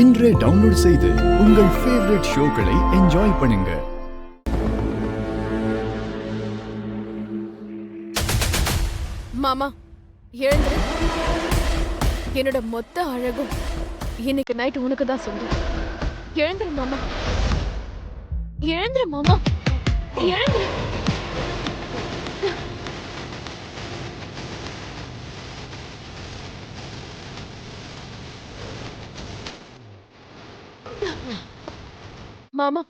இன்றே டவுன்லோட் செய்து உங்கள் ஃபேவரட் ஷோக்களை என்ஜாய் பண்ணுங்க. மாமா எழுந்துரு. என்னோட மொத்த அழகும் இன்னைக்கு நைட் உனக்கு தான் சொல்லுங்க. எழுந்துரு மாமா, எழுந்துரு மாமா, எழுந்துரு. மாமா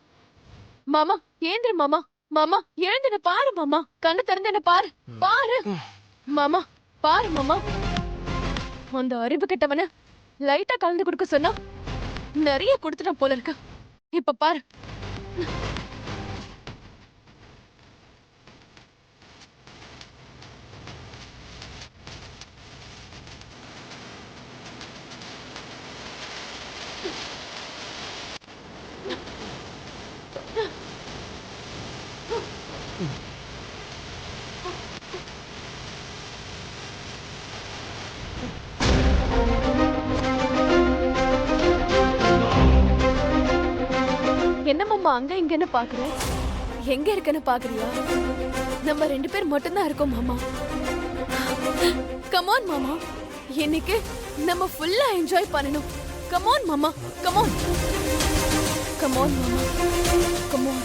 மாமா ஏந்திரு மாமா, மாமா எழுந்து பாரு மாமா, கண்ணு திறந்து என்ன பாரு, பாரு மாமா, பாரு மாமா. அந்த அறிவு கெட்டவன லைட்டா கலந்து கொடுக்க சொன்னா நிறைய கொடுத்துட்டான் போல இருக்கு. இப்ப பாரு. என்ன மாமா அங்க இங்கன்னு பாக்குற? எங்க இருக்கன்னு பாக்குறியா? நம்ம 2 பேர் மட்டும்தான் இருக்கோம் மாமா. கமான் மாமா, இன்னைக்கு நம்ம ஃபுல்லா என்ஜாய் பண்ணணும். கமான் மாமா, கமான், கமான் மாமா, கமான்.